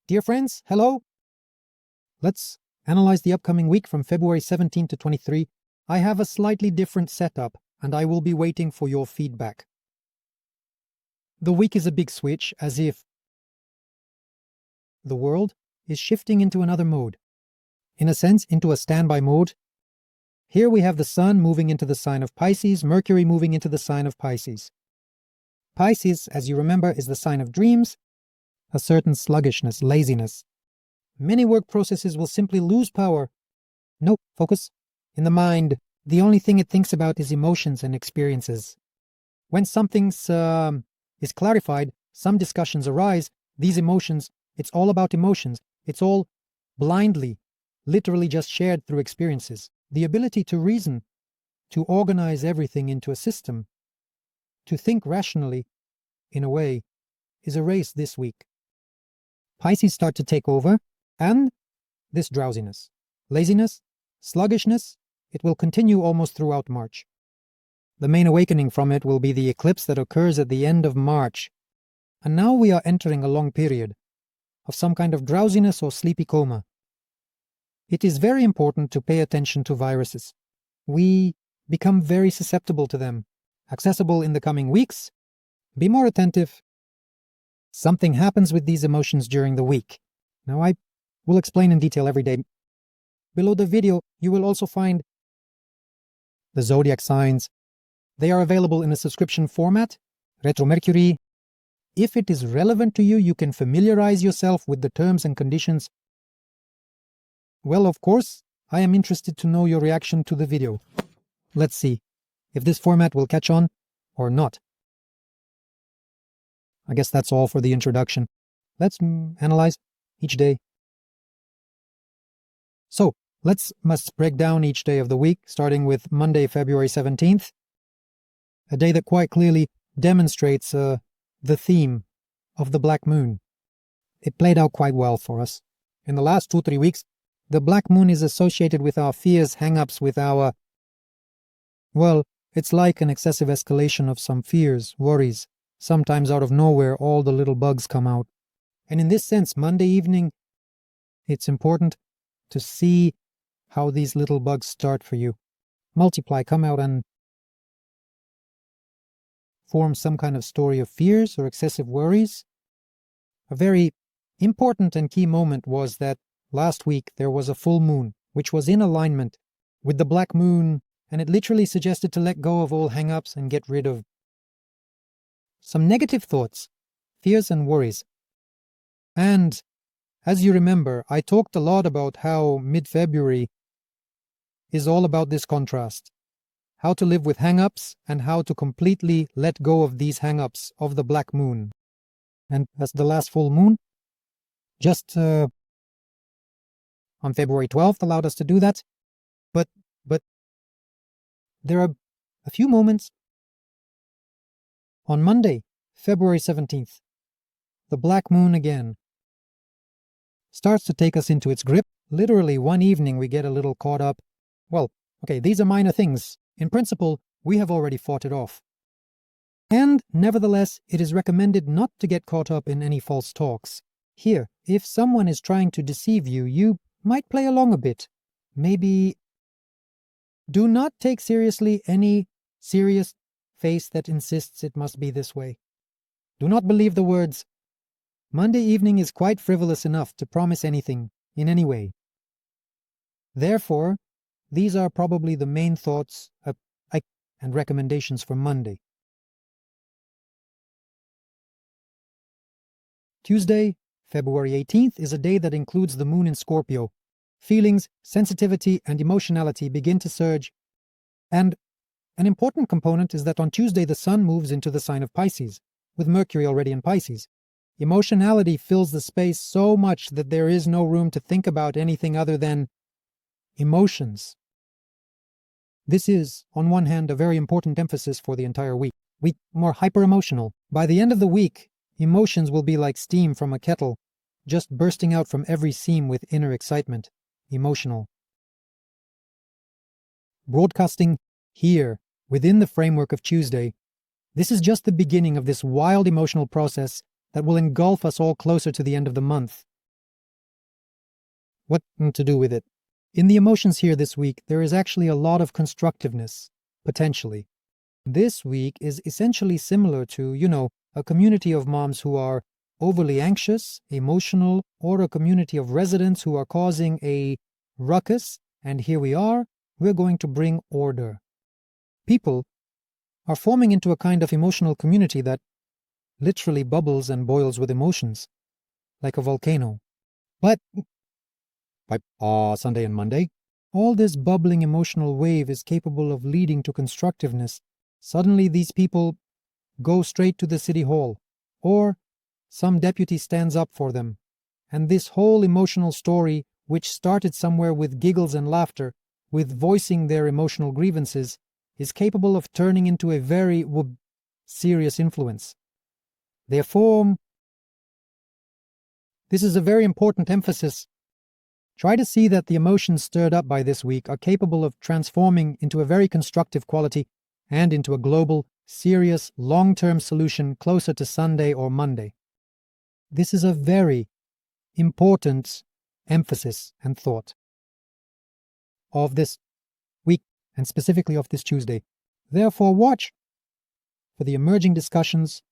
Dear friends, hello. Let's analyze the upcoming week from February 17 to 23. I have a slightly different setup, and I will be waiting for your feedback. The week is a big switch, as if the world is shifting into another mode. In a sense, into a standby mode. Here we have the Sun moving into the sign of Pisces, Mercury moving into the sign of Pisces. Pisces, as you remember, is the sign of dreams, a certain sluggishness, laziness. Many work processes will simply lose power. No focus. In the mind, the only thing it thinks about is emotions and experiences. When something is clarified, some discussions arise, these emotions, it's all about emotions. It's all blindly, literally just shared through experiences. The ability to reason, to organize everything into a system, to think rationally, in a way, is erased this week. Pisces start to take over, and this drowsiness, laziness, sluggishness, it will continue almost throughout March. The main awakening from it will be the eclipse that occurs at the end of March. And now we are entering a long period of some kind of drowsiness or sleepy coma. It is very important to pay attention to viruses. We become very susceptible to them. Accessible in the coming weeks. Be more attentive. Something happens with these emotions during the week. Now I will explain in detail every day. Below the video, you will also find the zodiac signs. They are available in a subscription format, Retro Mercury. If it is relevant to you, you can familiarize yourself with the terms and conditions. Well, of course, I am interested to know your reaction to the video. Let's see if this format will catch on or not. I guess that's all for the introduction. Let's analyze each day. So, must break down each day of the week, starting with Monday, February 17th, a day that quite clearly demonstrates the theme of the Black Moon. It played out quite well for us. In the last 2-3 weeks, the Black Moon is associated with our fears, hang-ups, with our... Well, it's like an excessive escalation of some fears, worries. Sometimes out of nowhere, all the little bugs come out. And in this sense, Monday evening, it's important to see how these little bugs start for you. Multiply, come out and form some kind of story of fears or excessive worries. A very important and key moment was that last week there was a full moon, which was in alignment with the Black Moon, and it literally suggested to let go of all hang-ups and get rid of some negative thoughts, fears and worries. And as you remember, I talked a lot about how mid-February is all about this contrast. How to live with hang-ups and how to completely let go of these hang-ups of the Black Moon. And as the last full moon, just on February 12th allowed us to do that. But there are a few moments. On Monday, February 17th, the Black Moon again starts to take us into its grip. Literally, one evening we get a little caught up. Well, okay, these are minor things. In principle, we have already fought it off. And, nevertheless, it is recommended not to get caught up in any false talks. Here, if someone is trying to deceive you, you might play along a bit. Maybe do not take seriously any serious face that insists it must be this way. Do not believe the words. Monday evening is quite frivolous enough to promise anything, in any way. Therefore, these are probably the main thoughts and recommendations for Monday. Tuesday, February 18th, is a day that includes the moon in Scorpio. Feelings, sensitivity, and emotionality begin to surge. And an important component is that on Tuesday the Sun moves into the sign of Pisces, with Mercury already in Pisces. Emotionality fills the space so much that there is no room to think about anything other than emotions. This is, on one hand, a very important emphasis for the entire week. We more hyper-emotional. By the end of the week, emotions will be like steam from a kettle, just bursting out from every seam with inner excitement. Emotional. Broadcasting here, within the framework of Tuesday, this is just the beginning of this wild emotional process that will engulf us all closer to the end of the month. what to do with it. In the emotions here this week, there is actually a lot of constructiveness, potentially. This week is essentially similar to, a community of moms who are overly anxious, emotional, or a community of residents who are causing a ruckus, and here we're going to bring order. People are forming into a kind of emotional community that literally bubbles and boils with emotions, like a volcano. But by Sunday and Monday, all this bubbling emotional wave is capable of leading to constructiveness. Suddenly these people go straight to the city hall, or some deputy stands up for them, and this whole emotional story, which started somewhere with giggles and laughter, with voicing their emotional grievances, is capable of turning into a very serious influence. Therefore, this is a very important emphasis. Try to see that the emotions stirred up by this week are capable of transforming into a very constructive quality and into a global, serious, long-term solution closer to Sunday or Monday. This is a very important emphasis and thought of this week, and specifically of this Tuesday. Therefore, watch for the emerging discussions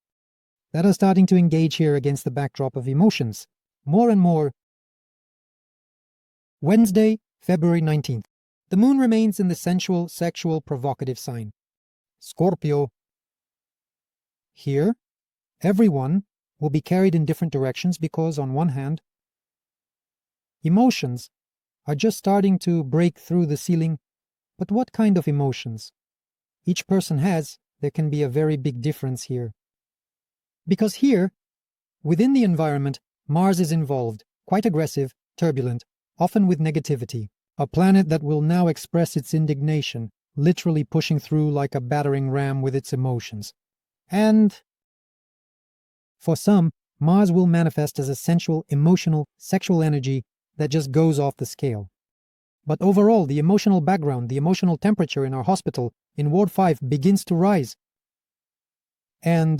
that are starting to engage here against the backdrop of emotions. More and more. Wednesday, February 19th. The moon remains in the sensual, sexual, provocative sign, Scorpio. Here, everyone will be carried in different directions because, on one hand, emotions are just starting to break through the ceiling. But what kind of emotions each person has, there can be a very big difference here. Because here, within the environment, Mars is involved, quite aggressive, turbulent, often with negativity, a planet that will now express its indignation, literally pushing through like a battering ram with its emotions. And for some, Mars will manifest as a sensual, emotional, sexual energy that just goes off the scale. But overall, the emotional background, the emotional temperature in our hospital in Ward 5 begins to rise. And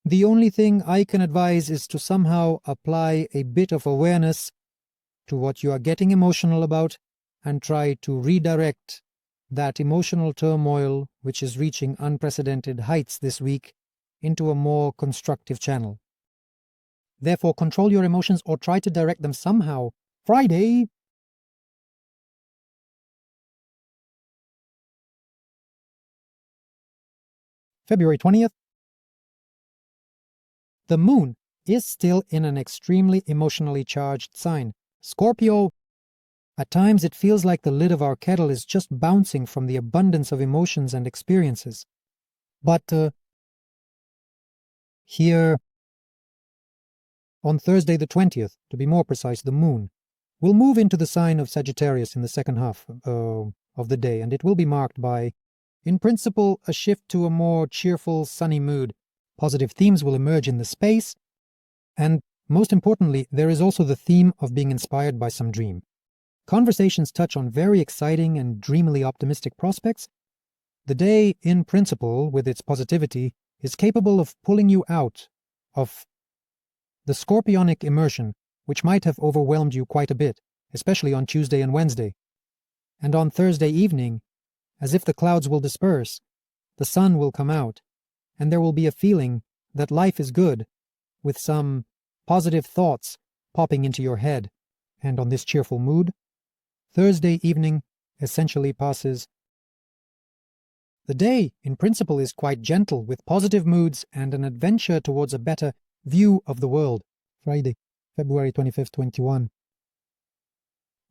the only thing I can advise is to somehow apply a bit of awareness to what you are getting emotional about and try to redirect that emotional turmoil, which is reaching unprecedented heights this week, into a more constructive channel. Therefore, control your emotions or try to direct them somehow. Friday, February 20th. The moon is still in an extremely emotionally charged sign, Scorpio. At times it feels like the lid of our kettle is just bouncing from the abundance of emotions and experiences. But here, on Thursday the 20th, to be more precise, the moon will move into the sign of Sagittarius in the second half of the day, and it will be marked by, in principle, a shift to a more cheerful, sunny mood. Positive themes will emerge in the space, and most importantly, there is also the theme of being inspired by some dream. Conversations touch on very exciting and dreamily optimistic prospects. The day, in principle, with its positivity, is capable of pulling you out of the scorpionic immersion, which might have overwhelmed you quite a bit, especially on Tuesday and Wednesday. And on Thursday evening, as if the clouds will disperse, the sun will come out, and there will be a feeling that life is good, with some positive thoughts popping into your head. And on this cheerful mood, Thursday evening essentially passes. The day, in principle, is quite gentle, with positive moods and an adventure towards a better view of the world. Friday, February 25th, 21.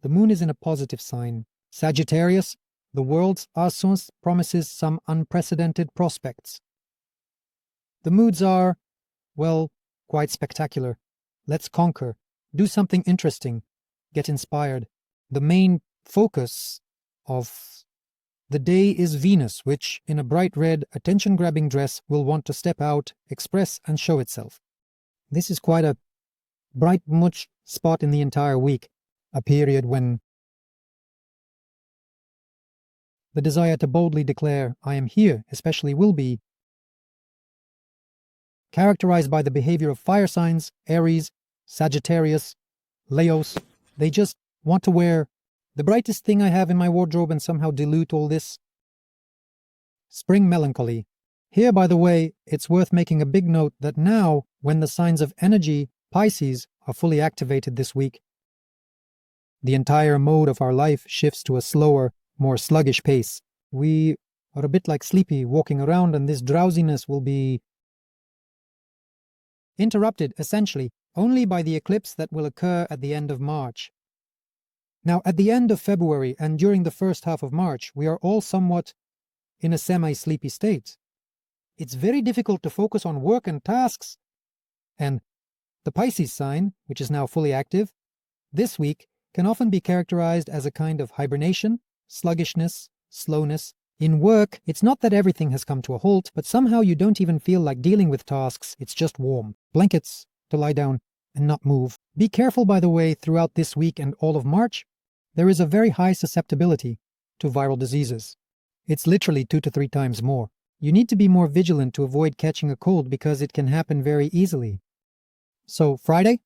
The moon is in a positive sign, Sagittarius. The world's Ascens promises some unprecedented prospects. The moods are, well, quite spectacular. Let's conquer, do something interesting, get inspired. The main focus of the day is Venus, which, in a bright red, attention-grabbing dress, will want to step out, express, and show itself. This is quite a bright much spot in the entire week, a period when the desire to boldly declare, "I am here," especially will be characterized by the behavior of fire signs, Aries, Sagittarius, Leos, they just want to wear the brightest thing I have in my wardrobe and somehow dilute all this. Spring melancholy. Here, by the way, it's worth making a big note that now, when the signs of energy, Pisces, are fully activated this week, the entire mode of our life shifts to a slower, more sluggish pace. We are a bit like sleepy walking around, and this drowsiness will be interrupted, essentially, only by the eclipse that will occur at the end of March. Now, at the end of February and during the first half of March, we are all somewhat in a semi-sleepy state. It's very difficult to focus on work and tasks, and the Pisces sign, which is now fully active, this week can often be characterized as a kind of hibernation, sluggishness, slowness. In work, it's not that everything has come to a halt, but somehow you don't even feel like dealing with tasks. It's just warm. Blankets to lie down and not move. Be careful, by the way, throughout this week and all of March, there is a very high susceptibility to viral diseases. It's literally 2 to 3 times more. You need to be more vigilant to avoid catching a cold because it can happen very easily. So Friday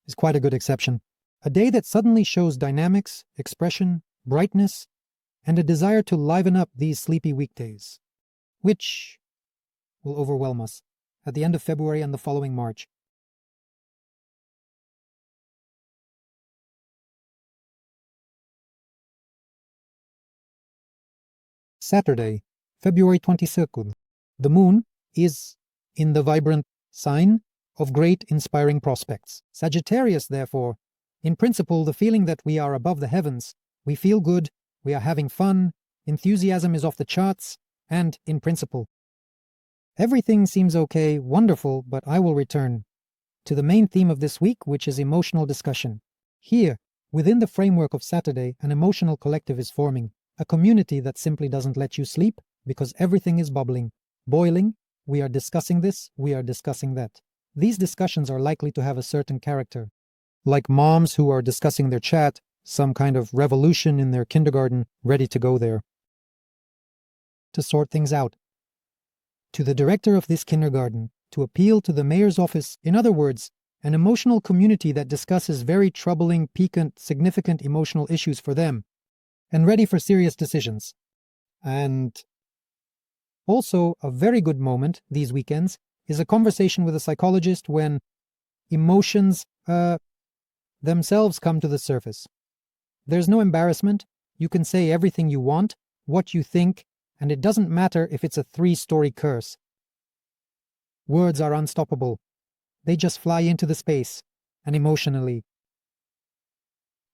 is quite a good exception. A day that suddenly shows dynamics, expression, brightness, and a desire to liven up these sleepy weekdays, which will overwhelm us at the end of February and the following March. Saturday, February 22nd. The moon is in the vibrant sign of great inspiring prospects. Sagittarius, therefore, in principle, the feeling that we are above the heavens, we feel good, we are having fun, enthusiasm is off the charts, and, in principle, everything seems okay, wonderful, but I will return to the main theme of this week, which is emotional discussion. Here, within the framework of Saturday, an emotional collective is forming, a community that simply doesn't let you sleep because everything is bubbling, boiling. We are discussing this, we are discussing that. These discussions are likely to have a certain character, like moms who are discussing their chat, some kind of revolution in their kindergarten, ready to go there to sort things out. To the director of this kindergarten, to appeal to the mayor's office, in other words, an emotional community that discusses very troubling, piquant, significant emotional issues for them, and ready for serious decisions. And also, a very good moment these weekends is a conversation with a psychologist when emotions themselves come to the surface. There's no embarrassment. You can say everything you want, what you think, and it doesn't matter if it's a 3-story curse. Words are unstoppable. They just fly into the space and emotionally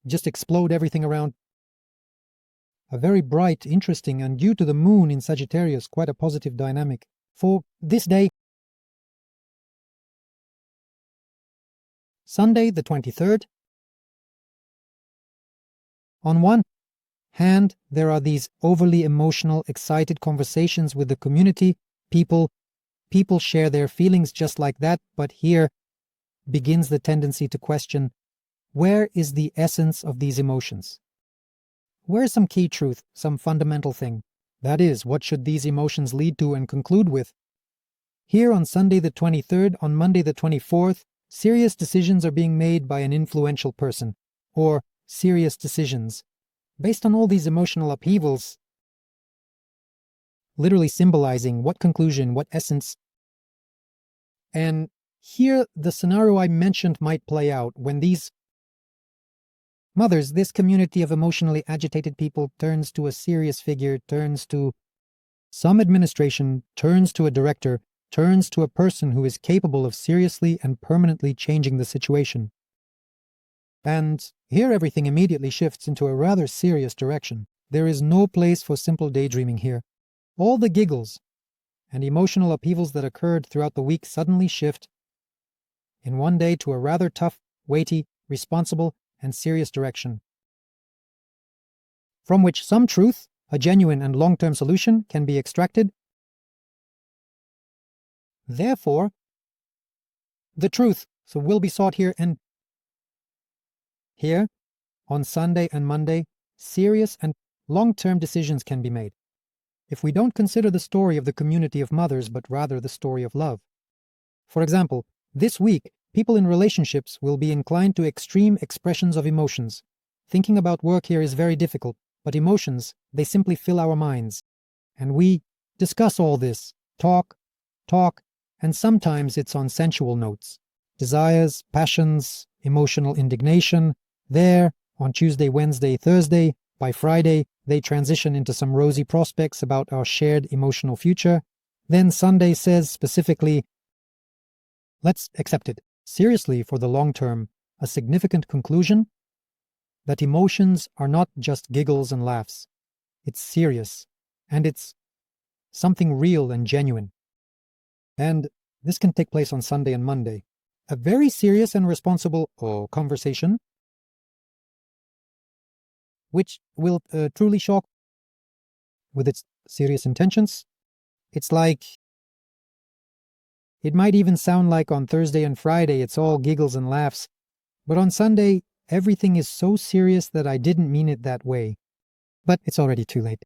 just explode everything around. A very bright, interesting, and due to the moon in Sagittarius, quite a positive dynamic for this day. Sunday, the 23rd. On one hand, there are these overly emotional, excited conversations with the community. People share their feelings just like that, but here begins the tendency to question, where is the essence of these emotions? Where's some key truth, some fundamental thing? That is, what should these emotions lead to and conclude with? Here on Sunday the 23rd, on Monday the 24th, serious decisions are being made by an influential person, or serious decisions, based on all these emotional upheavals, literally symbolizing what conclusion, what essence. And here the scenario I mentioned might play out when these mothers, this community of emotionally agitated people, turns to a serious figure, turns to some administration, turns to a director, turns to a person who is capable of seriously and permanently changing the situation. And here everything immediately shifts into a rather serious direction. There is no place for simple daydreaming here. All the giggles and emotional upheavals that occurred throughout the week suddenly shift in one day to a rather tough, weighty, responsible, and serious direction, from which some truth, a genuine and long-term solution, can be extracted. Therefore, the truth will be sought here, and here, on Sunday and Monday, serious and long-term decisions can be made. If we don't consider the story of the community of mothers, but rather the story of love. For example, this week, People in relationships will be inclined to extreme expressions of emotions. Thinking about work here is very difficult, but emotions, they simply fill our minds. And we discuss all this, talk, and sometimes it's on sensual notes. Desires, passions, emotional indignation. There, on Tuesday, Wednesday, Thursday, by Friday, they transition into some rosy prospects about our shared emotional future. Then Sunday says specifically, let's accept it seriously for the long term, a significant conclusion that emotions are not just giggles and laughs. It's serious, and it's something real and genuine. And this can take place on Sunday and Monday. A very serious and responsible conversation, which will truly shock with its serious intentions. It's like, it might even sound like on Thursday and Friday it's all giggles and laughs, but on Sunday everything is so serious that I didn't mean it that way. But it's already too late.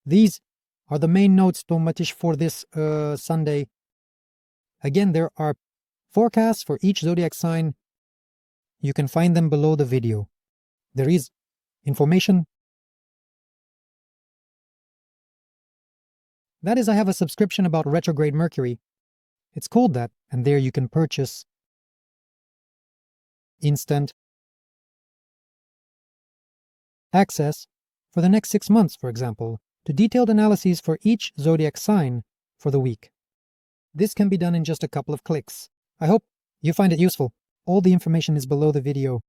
These are the main notes, Tomatish, for this Sunday. Again, there are forecasts for each zodiac sign. You can find them below the video. There is information. That is, I have a subscription about retrograde Mercury. It's called that, and there you can purchase instant access for the next 6 months, for example, to detailed analyses for each zodiac sign for the week. This can be done in just a couple of clicks. I hope you find it useful. All the information is below the video.